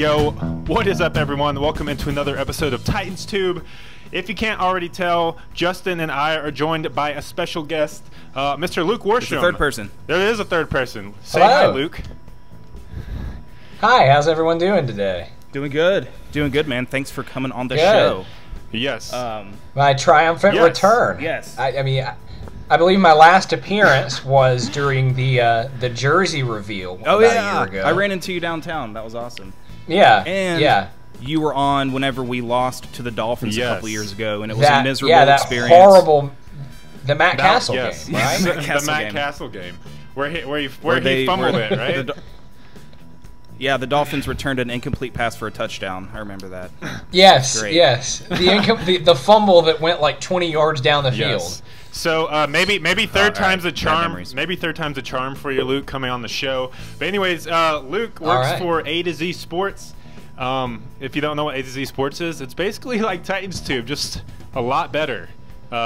Yo, what is up, everyone? Welcome into another episode of Titans Tube. If you can't already tell, Justin and I are joined by a special guest, Mr. Luke Worsham. There's a third person. There is a third person. Say Hello. hi, Luke. Hi, how's everyone doing today? Doing good. Doing good, man. Thanks for coming on the Good. show. Yes. My triumphant Yes. return. Yes. I believe my last appearance was during the jersey reveal about a year ago. I ran into you downtown. That was awesome. Yeah. And yeah. you were on whenever we lost to the Dolphins a couple years ago, and it was That, a miserable yeah, that experience. horrible, the Matt Castle yes. game, right? The Matt Castle game. Where he fumbled it, right? The Dolphins returned an incomplete pass for a touchdown. I remember that. Yes, Great. yes. The fumble that went like 20 yards down the field. Yes. So maybe third time's a charm. memories. Maybe third time's a charm for you, Luke, coming on the show. But anyways, Luke works for A to Z Sports. If you don't know what A to Z Sports is, it's basically like Titans Tube, just a lot better. They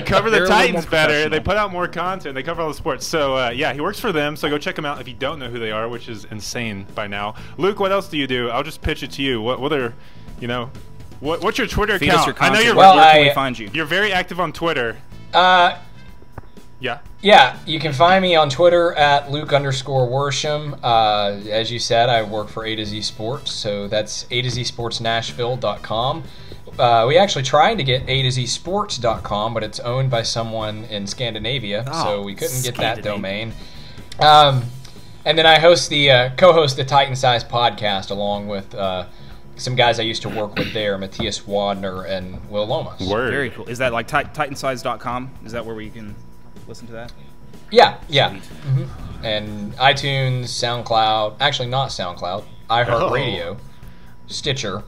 cover the Titans better. They put out more content. They cover all the sports. So yeah, he works for them. So go check them out if you don't know who they are, which is insane by now. Luke, what else do you do? I'll just pitch it to you. What are, what's your Twitter Feed us account? your content. I know you're. Where can we find you? You're very active on Twitter. Yeah. Yeah, you can find me on Twitter at Luke_Worsham. As you said, I work for A to Z Sports, so that's A to Z Sports Nashville.com. We actually tried to get A to Z Sports.com, but it's owned by someone in Scandinavia, so we couldn't get that domain. And then I host co-host the Titan Size podcast along with some guys I used to work with there, Matthias Wadner and Will Lomas. Word. Very cool. Is that like Titansize.com? Is that where we can listen to that? Yeah. Mm-hmm. And iTunes, SoundCloud, actually not SoundCloud, iHeartRadio, Stitcher,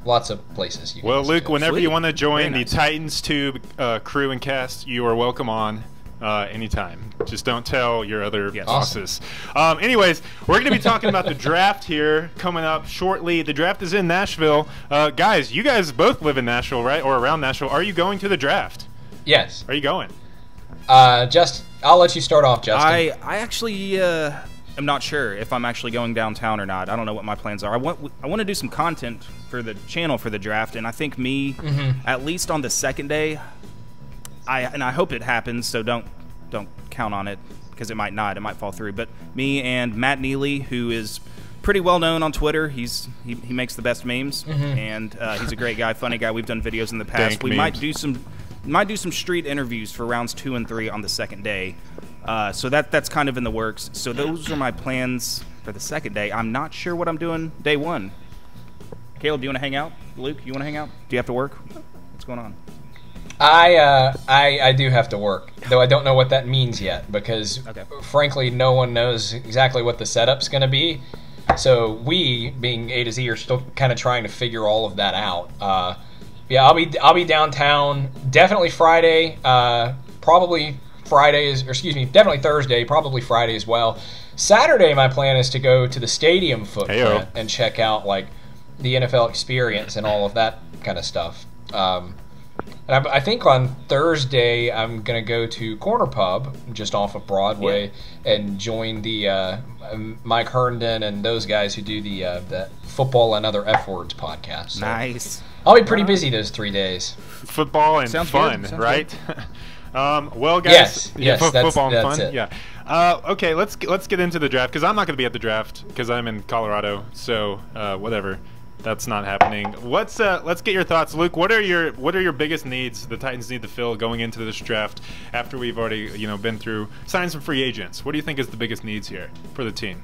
lots of places. You can listen Luke, to. whenever you want to join Very the nice. Titans Tube crew and cast, you are welcome on anytime. Just don't tell your other bosses. Anyways, we're going to be talking about the draft here coming up shortly. The draft is in Nashville. Guys, you guys both live in Nashville, right? Or around Nashville. Are you going to the draft? Yes. Are you going? I'll let you start off, Justin. I actually am not sure if I'm actually going downtown or not. I don't know what my plans are. I want to do some content for the channel for the draft, and I think at least on the second day, I hope it happens. So don't count on it because it might not. It might fall through. But me and Matt Neely, who is pretty well known on Twitter, he makes the best memes, and he's a great guy, funny guy. We've done videos in the past. Dank We memes. might do some street interviews for rounds 2 and 3 on the second day. So that's kind of in the works. So those are my plans for the second day. I'm not sure what I'm doing day 1. Caleb, do you want to hang out? Luke, you want to hang out? Do you have to work? What's going on? I do have to work, though I don't know what that means yet because, frankly, no one knows exactly what the setup's going to be. So we, being A to Z, are still kind of trying to figure all of that out. Yeah, I'll be downtown definitely Friday, probably Fridays, or excuse me, definitely Thursday, probably Friday as well. Saturday, my plan is to go to the stadium footprint and check out like the NFL experience and all of that kind of stuff. And I think on Thursday I'm gonna go to Corner Pub just off of Broadway and join the Mike Herndon and those guys who do the Football and Other F Words podcast. So Nice. I'll be pretty busy those 3 days. Football and Sounds fun, good. right? Well, guys, Yes, football and that's fun. it. Yeah. Okay, let's get into the draft because I'm not going to be at the draft because I'm in Colorado. So whatever, that's not happening. Let's get your thoughts, Luke. What are your biggest needs the Titans need to fill going into this draft after we've already been through signing some free agents? What do you think is the biggest needs here for the team?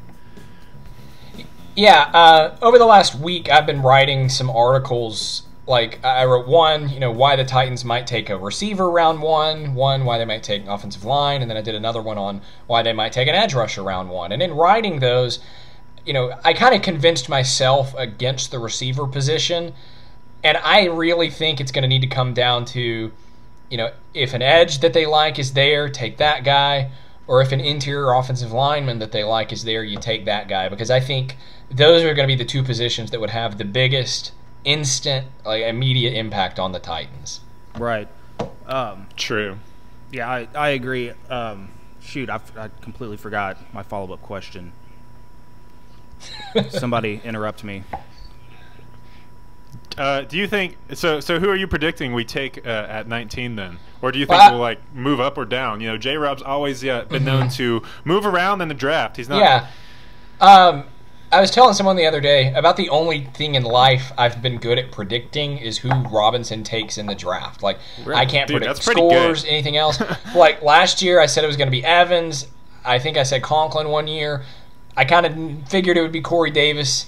Yeah, over the last week I've been writing some articles. Like I wrote one, why the Titans might take a receiver round one, why they might take an offensive line, and then I did another one on why they might take an edge rusher round one. And in writing those, I kind of convinced myself against the receiver position, and I really think it's going to need to come down to, if an edge that they like is there, take that guy, or if an interior offensive lineman that they like is there, you take that guy, because I think those are going to be the two positions that would have the biggest instant, immediate impact on the Titans. Right. True. Yeah, I agree. Shoot, I completely forgot my follow-up question. Somebody interrupt me. Do you think so? So who are you predicting we take at 19 then, or do you think we'll like move up or down? You know, J. Rob's always been known to move around in the draft. He's not. Yeah. I was telling someone the other day about the only thing in life I've been good at predicting is who Robinson takes in the draft. Like, I can't predict scores, anything else. Like, last year I said it was going to be Evans. I think I said Conklin one year. I kind of figured it would be Corey Davis.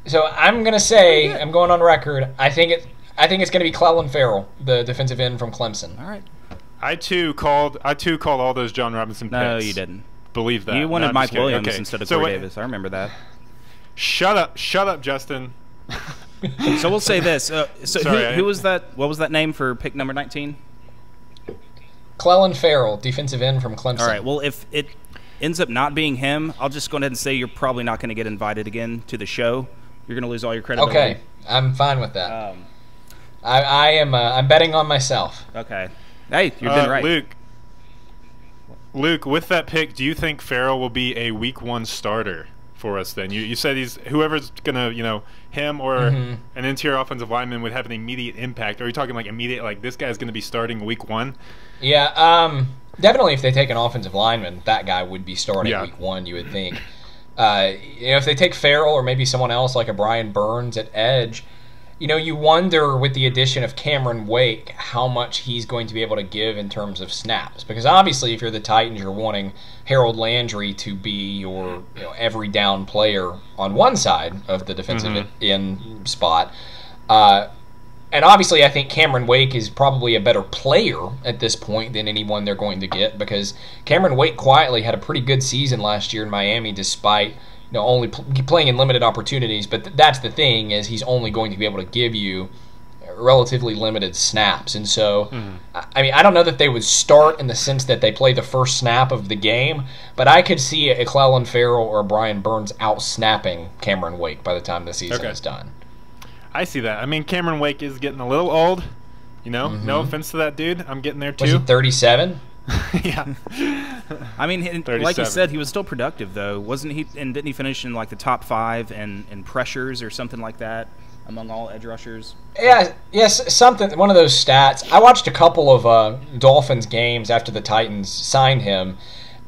So I'm going to say, I'm going on record, I think it's going to be Clelin Ferrell, the defensive end from Clemson. All right. I too called all those John Robinson picks. No, you didn't. Believe that. You wanted Mike Williams instead of Corey Davis. I remember that. Shut up, Justin. So we'll say this. Sorry, who was that? What was that name for pick number 19? Clelin Ferrell, defensive end from Clemson. All right. Well, if it ends up not being him, I'll just go ahead and say you're probably not going to get invited again to the show. You're going to lose all your credibility. Okay, I'm fine with that. I am. I'm betting on myself. Okay. Hey, you've been right. Luke, with that pick, do you think Ferrell will be a Week 1 starter for us then? You said he's whoever's gonna, him or an interior offensive lineman would have an immediate impact. Are you talking like immediate, like this guy's gonna be starting Week 1? Yeah, definitely. If they take an offensive lineman, that guy would be starting Week 1. You would think. If they take Ferrell or maybe someone else like a Brian Burns at edge, you wonder with the addition of Cameron Wake how much he's going to be able to give in terms of snaps. Because obviously, if you're the Titans, you're wanting Harold Landry to be your every down player on one side of the defensive end spot. And obviously, I think Cameron Wake is probably a better player at this point than anyone they're going to get, because Cameron Wake quietly had a pretty good season last year in Miami despite only playing in limited opportunities. But that's the thing, is he's only going to be able to give you relatively limited snaps. And so, I mean, I don't know that they would start in the sense that they play the first snap of the game, but I could see a Clelin Ferrell or a Brian Burns out-snapping Cameron Wake by the time the season is done. I see that. I mean, Cameron Wake is getting a little old. No offense to that dude. I'm getting there too. Was he 37? Yeah. I mean, like you said, he was still productive though, wasn't he? And didn't he finish in like the top 5 in pressures or something like that among all edge rushers? Yeah, yes, something. One of those stats. I watched a couple of Dolphins games after the Titans signed him,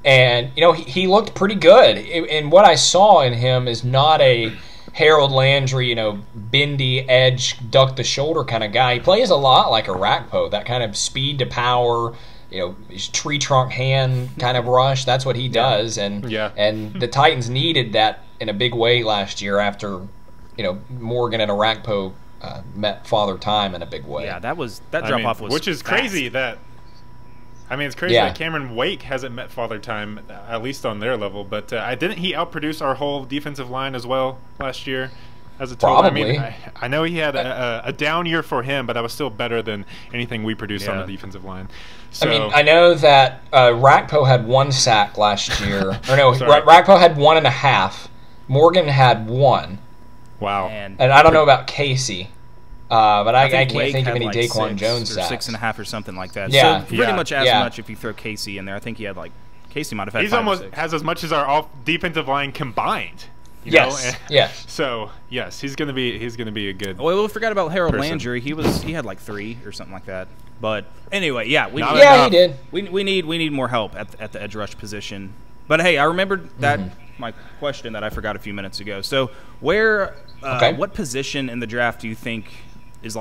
and he looked pretty good. And what I saw in him is not a Harold Landry, bendy edge, duck the shoulder kind of guy. He plays a lot like a Rakpo, that kind of speed to power, his tree trunk hand kind of rush. That's what he does. And the Titans needed that in a big way last year after, Morgan and Rakpo met Father Time in a big way. Yeah, that drop off was which is fast. Crazy that. I mean, it's crazy that Cameron Wake hasn't met Father Time, at least on their level. But didn't he outproduce our whole defensive line as well last year? As a total? Probably. I mean, I know he had a down year for him, but that was still better than anything we produced on the defensive line. So, I mean, I know that Rakpo had 1 sack last year. Or no, Rakpo had 1.5. Morgan had 1. Wow. And I don't know about Casey. But I can't think of any like Daquan Jones sacks. 6.5 or something like that. Yeah. So pretty much as much if you throw Casey in there. I think he had Casey might have had 5 almost or 6. has as much as our defensive line combined. Yes. So yes, he's gonna be a good. Well, we forgot about Harold Landry. He had 3 or something like that. But anyway, he did. We need more help at the edge rush position. But hey, I remembered that my question that I forgot a few minutes ago. So what position in the draft do you think is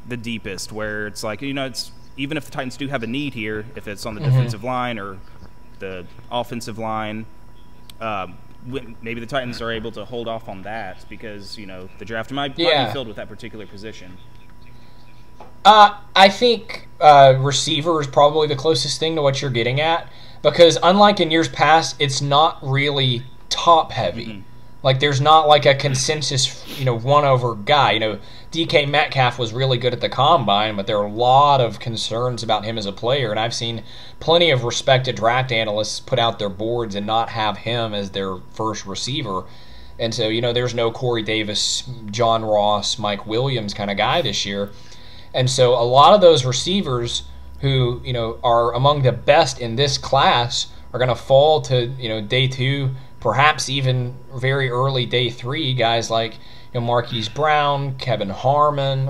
the deepest, where it's it's even if the Titans do have a need here, if it's on the defensive line or the offensive line, maybe the Titans are able to hold off on that because the draft might be filled with that particular position. I think receiver is probably the closest thing to what you're getting at, because unlike in years past, it's not really top heavy. There's not a consensus, one over guy. DK Metcalf was really good at the combine, but there are a lot of concerns about him as a player, and I've seen plenty of respected draft analysts put out their boards and not have him as their first receiver. And so, there's no Corey Davis, John Ross, Mike Williams kind of guy this year. And so a lot of those receivers who, are among the best in this class are going to fall to, day 2, perhaps even very early day 3, guys like Marquise Brown, Kelvin Harmon,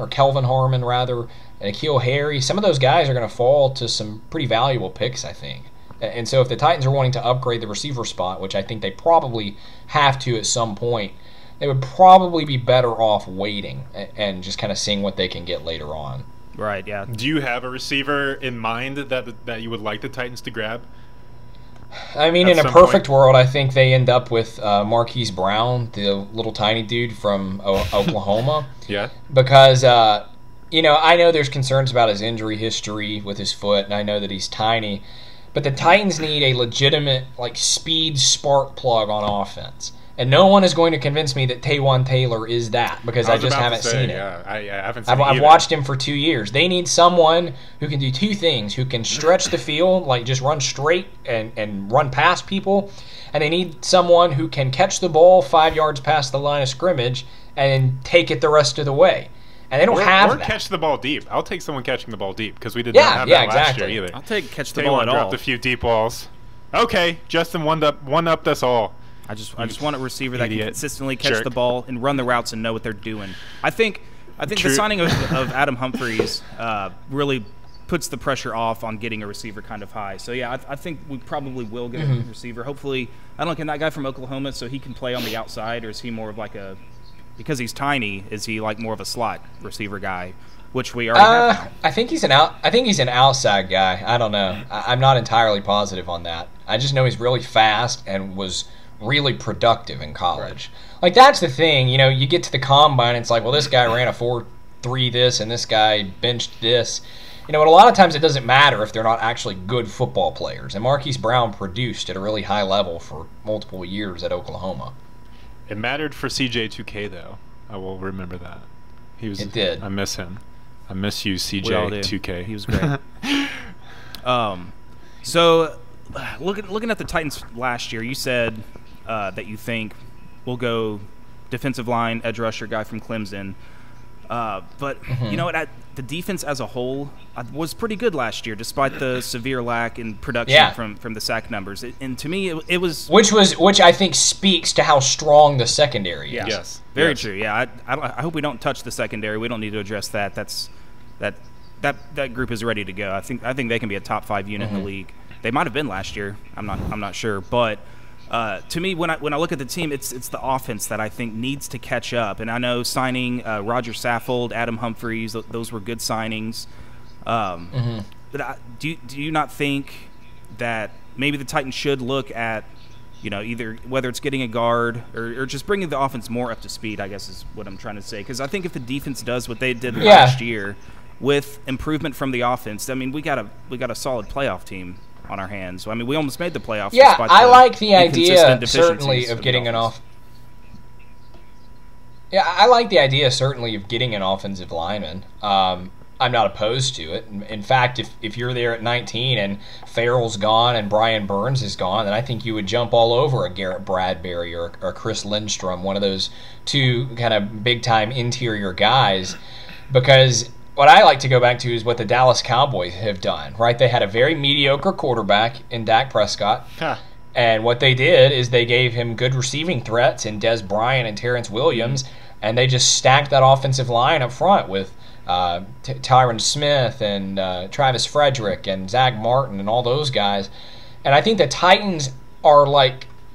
rather, and N'Keal Harry. Some of those guys are going to fall to some pretty valuable picks, I think. And so if the Titans are wanting to upgrade the receiver spot, which I think they probably have to at some point, they would probably be better off waiting and just kind of seeing what they can get later on. Right, yeah. Do you have a receiver in mind that you would like the Titans to grab? I mean, in a perfect world, I think they end up with Marquise Brown, the little tiny dude from Oklahoma. Yeah. Because, I know there's concerns about his injury history with his foot, and I know that he's tiny. But the Titans need a legitimate, speed spark plug on offense. And no one is going to convince me that Taywan Taylor is that, because I just haven't seen it. Yeah, I haven't seen it I've watched him for 2 years. They need someone who can do two things, who can stretch the field, just run straight and run past people. And they need someone who can catch the ball 5 yards past the line of scrimmage and take it the rest of the way. And they don't have that. Or catch the ball deep. I'll take someone catching the ball deep, because we did not have that last year either. I'll take catch the ball at all. Dropped a few deep balls. Okay, Justin one-upped us all. I just want a receiver that can consistently catch the ball and run the routes and know what they're doing. I think the signing of Adam Humphries really puts the pressure off on getting a receiver kind of high. So, yeah, I think we probably will get a receiver. Hopefully, I don't know, can that guy from Oklahoma, so he can play on the outside, or is he more of because he's tiny, is he more of a slot receiver guy, which we already have? I think he's an outside guy. I don't know. I'm not entirely positive on that. I just know he's really fast and was really productive in college. Right. That's the thing. You get to the combine, it's well, this guy ran a 4.3 this, and this guy benched this. But a lot of times it doesn't matter if they're not actually good football players. And Marquise Brown produced at a really high level for multiple years at Oklahoma. It mattered for CJ2K, though. I will remember that. It did. I miss him. I miss you, CJ2K. He was great. So, looking at the Titans last year, you said that you think we'll go defensive line, edge rusher guy from Clemson. But you know what? The defense as a whole was pretty good last year, despite the severe lack in production from the sack numbers. And to me, it was which I think speaks to how strong the secondary is. Yes, very true. Yeah, I hope we don't touch the secondary. We don't need to address that. That group is ready to go. I think they can be a top 5 unit in the league. They might have been last year. I'm not sure, but. To me, when I look at the team, it's the offense that I think needs to catch up. And I know signing Roger Saffold, Adam Humphries, those were good signings. But do you not think that maybe the Titans should look at, either whether it's getting a guard or just bringing the offense more up to speed, I guess is what I'm trying to say. Because I think if the defense does what they did last year with improvement from the offense, I mean, we got a solid playoff team on our hands. I mean, we almost made the playoffs. Yeah, I like the idea certainly of getting an off. Yeah, I like the idea certainly of getting an offensive lineman. I'm not opposed to it. In fact, if you're there at 19 and Farrell's gone and Brian Burns is gone, then I think you would jump all over a Garrett Bradbury or Chris Lindstrom, one of those two kind of big-time interior guys, because what I like to go back to is what the Dallas Cowboys have done, right? They had a very mediocre quarterback in Dak Prescott, and what they did is they gave him good receiving threats in Des Bryant and Terrence Williams, and they just stacked that offensive line up front with Tyron Smith and Travis Frederick and Zach Martin and all those guys. And I think the Titans are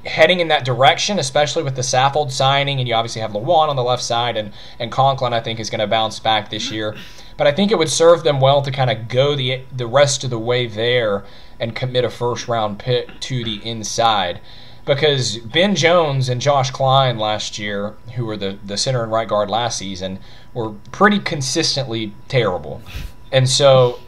heading in that direction, especially with the Saffold signing, and you obviously have Lewan on the left side, and Conklin I think is going to bounce back this year. But I think it would serve them well to kind of go the rest of the way there and commit a first-round pick to the inside. Because Ben Jones and Josh Klein last year, who were the center and right guard last season, were pretty consistently terrible. And so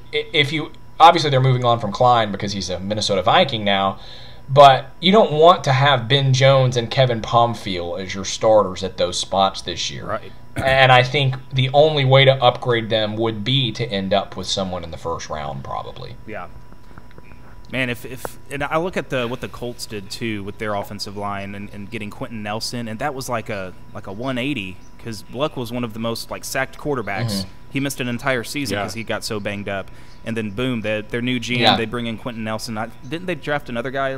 obviously they're moving on from Klein because he's a Minnesota Viking now, but you don't want to have Ben Jones and Kevin Pomfield as your starters at those spots this year. Right. And I think the only way to upgrade them would be to end up with someone in the first round, probably. Yeah. Man, and I look at what the Colts did too with their offensive line and getting Quentin Nelson, and that was like a 180 because Luck was one of the most sacked quarterbacks. He missed an entire season because he got so banged up, and then boom, their new GM they bring in Quentin Nelson. Didn't they draft another guy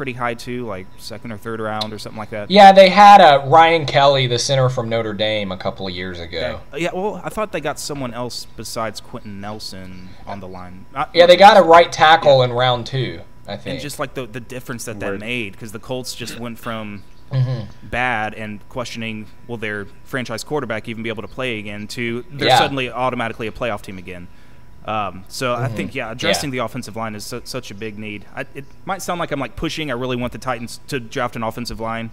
pretty high too, like second or third round or something like that. Yeah, they had Ryan Kelly, the center from Notre Dame, a couple of years ago. Yeah, well, I thought they got someone else besides Quentin Nelson on the line. Yeah, they got a right tackle in round 2, I think. And just like the difference that made, because the Colts just went from bad and questioning, will their franchise quarterback even be able to play again, to they're suddenly automatically a playoff team again. So I think, addressing the offensive line is such a big need. It might sound like I'm like pushing. I really want the Titans to draft an offensive line,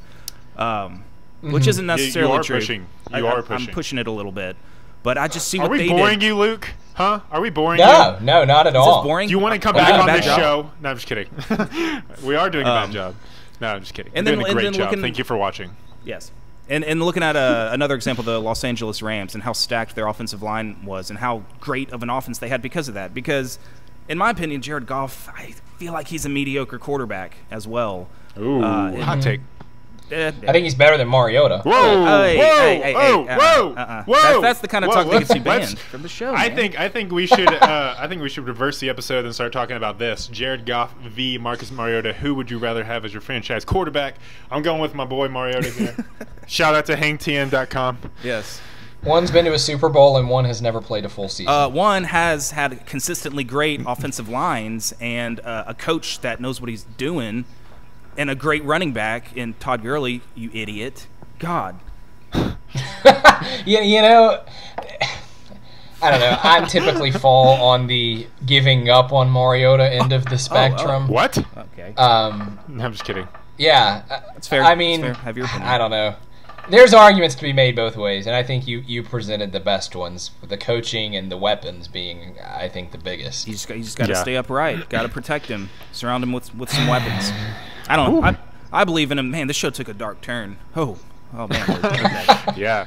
which isn't necessarily true. You are pushing. I'm pushing it a little bit, but I just see what they did. Are we boring you, Luke? Huh? Are we boring you? No, not at all. Is this boring? Do you want to come back on this show? No, I'm just kidding. We are doing a bad job. No, I'm just kidding. We're doing a great job. Thank you for watching. Yes. And looking at another example, the Los Angeles Rams, and how stacked their offensive line was, and how great of an offense they had because of that. Because, in my opinion, Jared Goff, I feel like he's a mediocre quarterback as well. Ooh, hot take. I think he's better than Mariota. Whoa! Whoa! That's the kind of talk that gets you banned from the show. I think we should reverse the episode and start talking about this. Jared Goff v. Marcus Mariota. Who would you rather have as your franchise quarterback? I'm going with my boy Mariota here. Shout out to hangtn.com. Yes. One's been to a Super Bowl and one has never played a full season. One has had consistently great offensive lines and a coach that knows what he's doing. And a great running back in Todd Gurley, you idiot. God. you know, I don't know. I typically fall on the giving up on Mariota end of the spectrum. What? Okay. I'm just kidding. Yeah. That's fair. I mean, that's fair. Have your opinion. I don't know. There's arguments to be made both ways, and I think you presented the best ones, with the coaching and the weapons being, I think, the biggest. You just got to stay upright. Got to protect him. Surround him with some weapons. I don't know. I believe in him. Man, this show took a dark turn. Oh man. Yeah,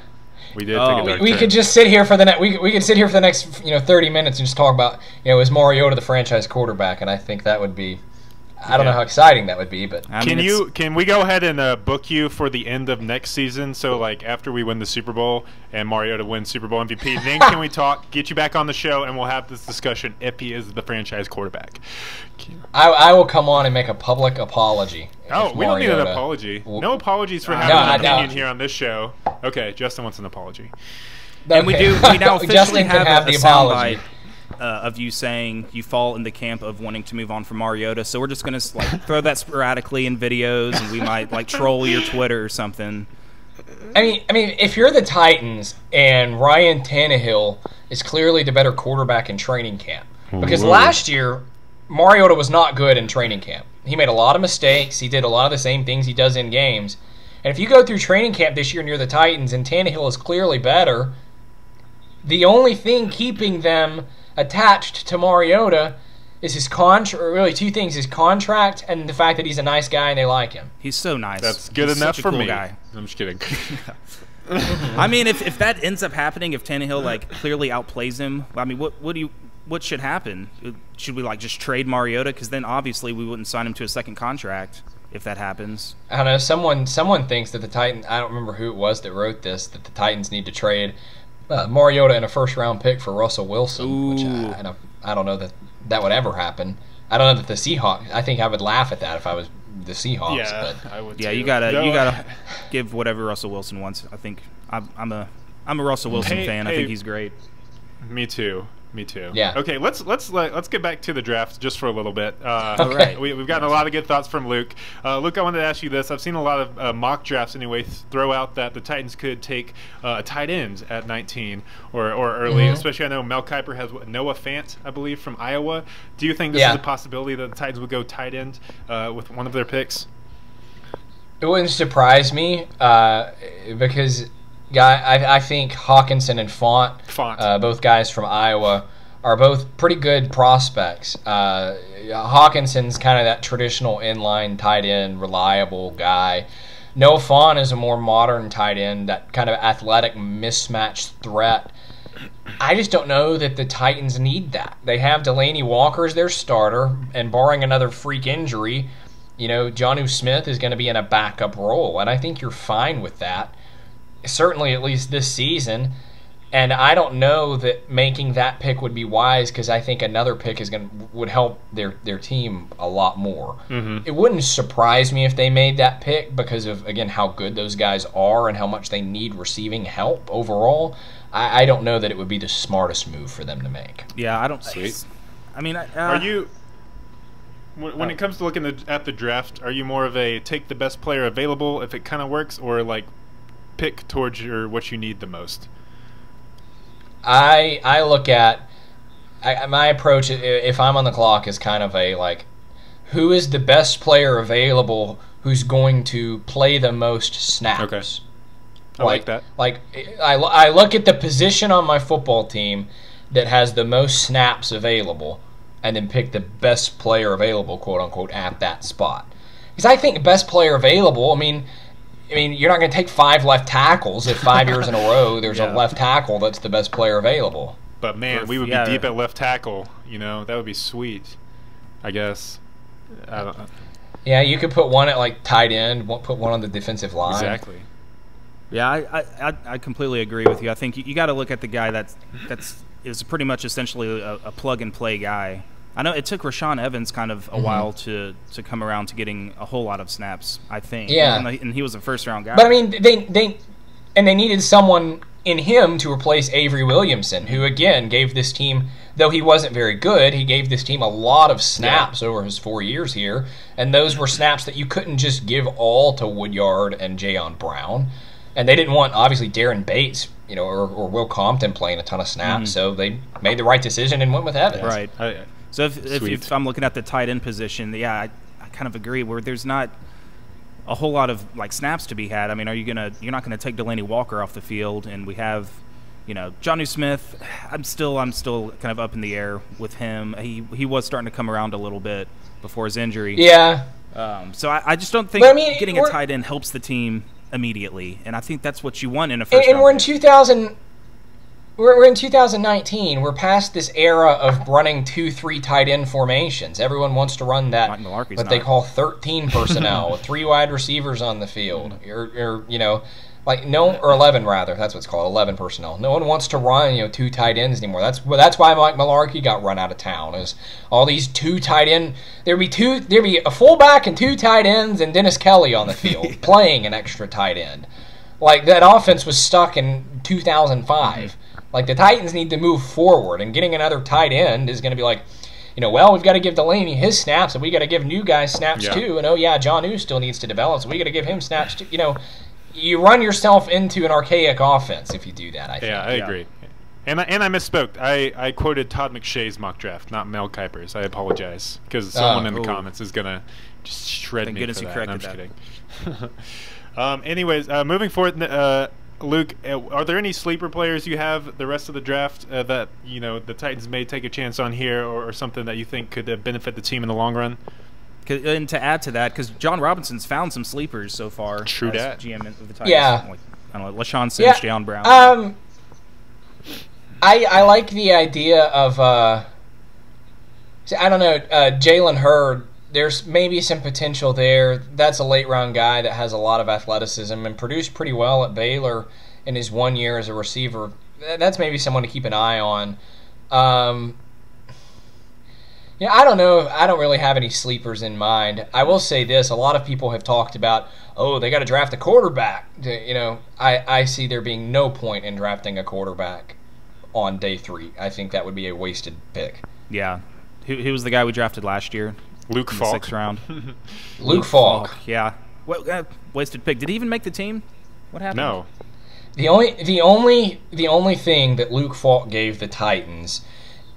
we did take a dark turn. We could just sit here for the we could sit here for the next 30 minutes and just talk about is Mariota the franchise quarterback, and I think that would be. I don't know how exciting that would be, but can we go ahead and book you for the end of next season? So like after we win the Super Bowl and Mariota wins Super Bowl MVP, then can we get you back on the show and we'll have this discussion if he is the franchise quarterback? I will come on and make a public apology. Oh, we don't need an apology. No apologies for having an opinion here on this show. Okay, Justin wants an apology. Okay. And we now officially Justin have the a apology. soundbite of you saying you fall in the camp of wanting to move on from Mariota. So we're just going to like throw that sporadically in videos, and we might like troll your Twitter or something. I mean, if you're the Titans and Ryan Tannehill is clearly the better quarterback in training camp, because last year Mariota was not good in training camp. He made a lot of mistakes. He did a lot of the same things he does in games. And if you go through training camp this year and you're the Titans and Tannehill is clearly better, the only thing keeping them attached to Mariota is his contract. Really, two things: his contract and the fact that he's a nice guy and they like him. He's so nice. That's good enough for me. Guy. I'm just kidding. I mean, if that ends up happening, if Tannehill like clearly outplays him, I mean, what should happen? Should we like just trade Mariota? Because then obviously we wouldn't sign him to a second contract if that happens. I don't know. Someone thinks that the Titans. I don't remember who it was that wrote this. That the Titans need to trade Mariota and a first-round pick for Russell Wilson. Ooh. Which I don't know that would ever happen. I don't know that the Seahawks. I think I would laugh at that if I was the Seahawks. Yeah, but I would. Yeah, you gotta give whatever Russell Wilson wants. I think I'm a Russell Wilson fan. I think he's great. Me too. Yeah. Okay, let's get back to the draft just for a little bit. Okay. We've gotten a lot of good thoughts from Luke. Luke, I wanted to ask you this. I've seen a lot of mock drafts anyway throw out that the Titans could take tight ends at 19 or early. Especially, I know Mel Kiper has Noah Fant, I believe, from Iowa. Do you think this is a possibility that the Titans would go tight end with one of their picks? It wouldn't surprise me because. I think Hawkinson and Font. Both guys from Iowa, are both pretty good prospects. Hawkinson's kind of that traditional inline tight end, reliable guy. Noah Font is a more modern tight end, that kind of athletic mismatched threat. I just don't know that the Titans need that. They have Delaney Walker as their starter, and barring another freak injury, Jonnu Smith is going to be in a backup role, and I think you're fine with that. Certainly, at least this season. And I don't know that making that pick would be wise because I think another pick would help their team a lot more. It wouldn't surprise me if they made that pick because of, again, how good those guys are and how much they need receiving help overall. I don't know that it would be the smartest move for them to make. Yeah, I don't. Sweet. I mean, are you? When it comes to looking at the draft, are you more of a take the best player available if it kind of works, or like pick towards what you need the most? I look at my approach if I'm on the clock is kind of a like, who is the best player available who's going to play the most snaps? Okay. I like that. Like I look at the position on my football team that has the most snaps available, and then pick the best player available, quote unquote, at that spot. Because I think best player available. I mean, you're not going to take 5 left tackles if 5 years in a row there's a left tackle that's the best player available. But man, we would be deep at left tackle. You know, that would be sweet. I guess. I don't know. Yeah, you could put one at like tight end, put one on the defensive line. Exactly. Yeah, I completely agree with you. I think you got to look at the guy that is pretty much essentially a plug and play guy. I know it took Rashaan Evans kind of a while to come around to getting a whole lot of snaps, I think. Yeah. And he was a first-round guy. But, I mean, they needed someone in him to replace Avery Williamson, who, again, gave this team, though he wasn't very good, he gave this team a lot of snaps over his 4 years here. And those were snaps that you couldn't just give all to Woodyard and Jayon Brown. And they didn't want, obviously, Darren Bates, or Will Compton playing a ton of snaps. So they made the right decision and went with Evans. Right. So if I'm looking at the tight end position, I kind of agree where there's not a whole lot of like snaps to be had. I mean, you're not gonna take Delaney Walker off the field, and we have, Jonnu Smith. I'm still kind of up in the air with him. He was starting to come around a little bit before his injury. Yeah. So I just don't think getting a tight end helps the team immediately, and I think that's what you want in a first. And we're in 2000. We're in 2019. We're past this era of running 2-3 tight end formations. Everyone wants to run that what they call 13 personnel with 3 wide receivers on the field, or 11 rather. That's what it's called, 11 personnel. No one wants to run 2 tight ends anymore. That's why Mike Mularkey got run out of town. Is all these 2 tight end? There'd be a fullback and 2 tight ends and Dennis Kelly on the field playing an extra tight end. Like that offense was stuck in 2005. Like, the Titans need to move forward, and getting another tight end is going to be like, we've got to give Delaney his snaps, and we got to give new guys snaps too. And Jonnu still needs to develop, so we got to give him snaps too. You run yourself into an archaic offense if you do that. I think. Yeah, I agree. And I misspoke. I quoted Todd McShay's mock draft, not Mel Kiper's. I apologize because someone in the comments is gonna just shred me for that. No, I'm just kidding. Anyways, moving forward. Luke, are there any sleeper players you have the rest of the draft that the Titans may take a chance on here, or something that you think could benefit the team in the long run? And to add to that, because John Robinson's found some sleepers so far. True that. GM of the Titans. Yeah. Like, I don't know, LaShawn Sims, Jayon Brown. I like the idea of Jalen Hurd. There's maybe some potential there. That's a late-round guy that has a lot of athleticism and produced pretty well at Baylor in his 1 year as a receiver. That's maybe someone to keep an eye on. I don't know. I don't really have any sleepers in mind. I will say this. A lot of people have talked about, they got to draft a quarterback. I see there being no point in drafting a quarterback on day 3. I think that would be a wasted pick. Yeah. Who was the guy we drafted last year? Luke Falk. 6th round. Luke Falk. Yeah. Wasted pick. Did he even make the team? What happened? No. The only thing that Luke Falk gave the Titans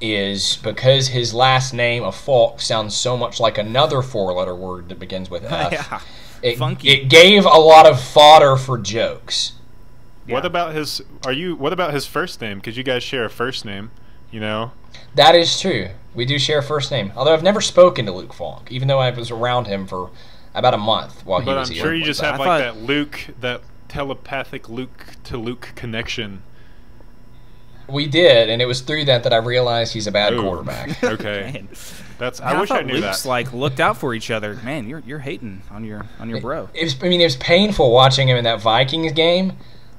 is because his last name of Falk sounds so much like another 4-letter word that begins with F. Yeah. Funky. It gave a lot of fodder for jokes. Yeah. What about his first name? Because you guys share a first name, That is true. We do share a first name. Although I've never spoken to Luke Falk, even though I was around him for about a month while he was here. But I'm sure you just have that telepathic Luke to Luke connection. We did, and it was through that I realized he's a bad quarterback. Okay. I wish I knew Luke's that. Looked out for each other. Man, you're hating on your bro. It was painful watching him in that Vikings game.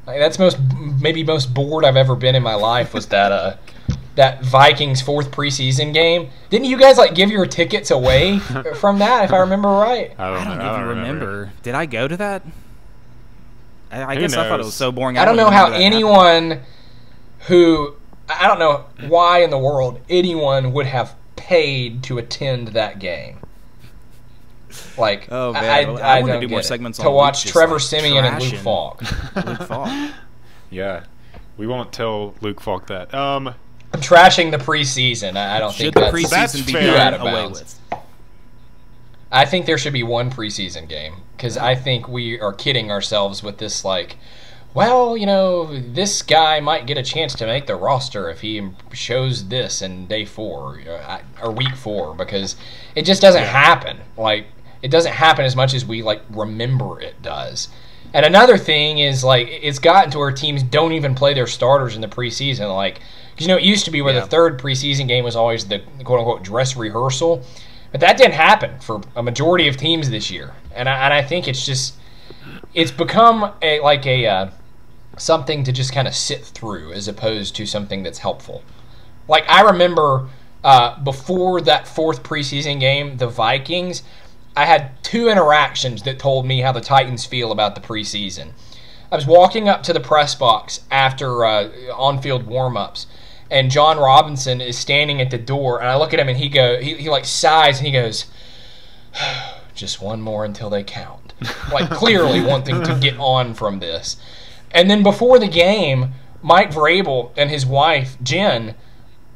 Like, that's maybe most bored I've ever been in my life was that that Vikings 4th preseason game. Didn't you guys like give your tickets away from that, if I remember right? I don't even remember. Did I go to that? I guess knows? I thought it was so boring. I don't know how anyone I don't know why in the world anyone would have paid to attend that game. Like, oh man, I want to do more segments to watch Trevor Siemian and Luke Falk. Luke Falk. Yeah, we won't tell Luke Falk that. I'm trashing the preseason. I don't think that's preseason be out of away bounds. with. I think there should be one preseason game because I think we are kidding ourselves with this. Like, well, you know, this guy might get a chance to make the roster if he shows this in day 4 or week 4 because it just doesn't happen. Like, it doesn't happen as much as we like remember it does. And another thing is like it's gotten to where teams don't even play their starters in the preseason. Like, because you know it used to be where the 3rd preseason game was always the quote unquote dress rehearsal, but that didn't happen for a majority of teams this year. And I think it's become a something to just kind of sit through as opposed to something that's helpful. Like I remember before that 4th preseason game, the Vikings. I had 2 interactions that told me how the Titans feel about the preseason. I was walking up to the press box after on-field warm-ups, and John Robinson is standing at the door, and I look at him, and he like sighs, and he goes, just one more until they count. Like clearly wanting to get on from this. And then before the game, Mike Vrabel and his wife, Jen,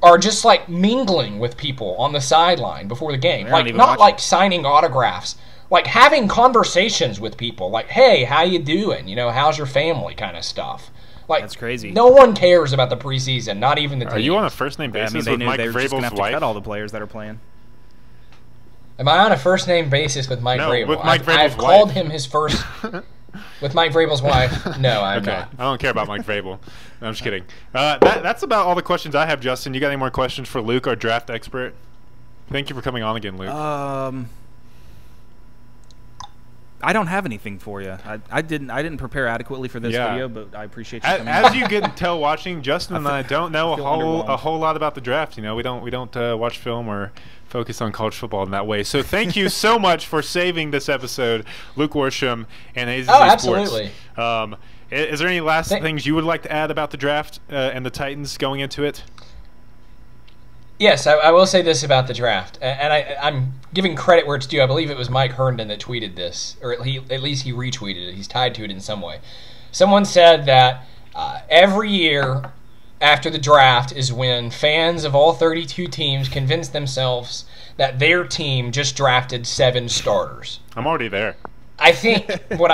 are just like mingling with people on the sideline before the game. Like not like signing autographs, like having conversations with people. Like, hey, how you doing? You know, how's your family kind of stuff. Like, that's crazy. No one cares about the preseason, not even the team. Are you on a first-name basis with Mike Vrabel's wife? Cut all the players that are playing. Am I on a first-name basis with Mike Vrabel? With Mike Vrabel's I've called him his first... With Mike Vrabel's wife? No, I'm not. I don't care about Mike Vrabel. No, I'm just kidding. That's about all the questions I have, Justin. You got any more questions for Luke, our draft expert? Thank you for coming on again, Luke. I don't have anything for you. I didn't prepare adequately for this video, but I appreciate you coming as you can tell watching, Justin and I don't know a whole lot about the draft. You know, we don't watch film or focus on college football in that way. So thank you so much for saving this episode, Luke Worsham and AZZ Sports. Absolutely. Is there any last things you would like to add about the draft and the Titans going into it? Yes, I will say this about the draft, and I'm giving credit where it's due. I believe it was Mike Herndon that tweeted this, or at least he retweeted it. He's tied to it in some way. Someone said that every year after the draft is when fans of all 32 teams convince themselves that their team just drafted 7 starters. I'm already there. I think what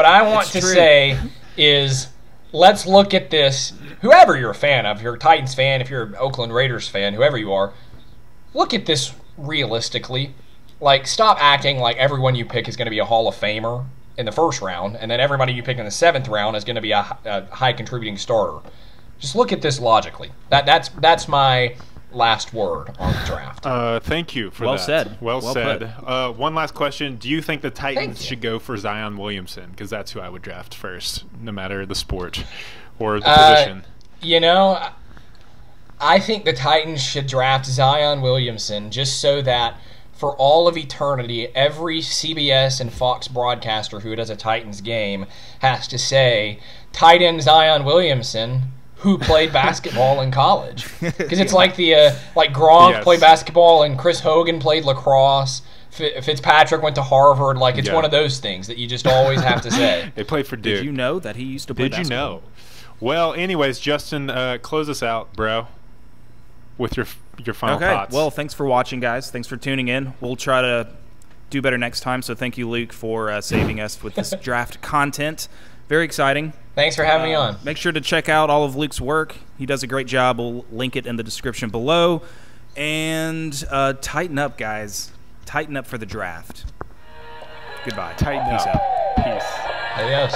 I want to say is let's look at this. Whoever you're a fan of, if you're a Titans fan, if you're an Oakland Raiders fan, whoever you are, look at this realistically. Like, stop acting like everyone you pick is going to be a Hall of Famer in the 1st round, and then everybody you pick in the 7th round is going to be a high contributing starter. Just look at this logically. That's my last word on the draft. Thank you for that. Well said. Well said. One last question. Do you think the Titans should go for Zion Williamson? Because that's who I would draft first, no matter the sport or the position. You know, I think the Titans should draft Zion Williamson just so that for all of eternity, every CBS and Fox broadcaster who does a Titans game has to say, tight end Zion Williamson, who played basketball in college. Because it's like like Gronk played basketball and Chris Hogan played lacrosse. Fitzpatrick went to Harvard. Like, it's one of those things that you just always have to say. They played for Duke. Did you know that he used to play basketball? Did you know? Well, anyways, Justin, close us out, bro, with your final thoughts. Well, thanks for watching, guys. Thanks for tuning in. We'll try to do better next time, so thank you, Luke, for saving us with this draft content. Very exciting. Thanks for having me on. Make sure to check out all of Luke's work. He does a great job. We'll link it in the description below. And tighten up, guys. Tighten up for the draft. Goodbye. Tighten up. Peace out. Peace. Adios.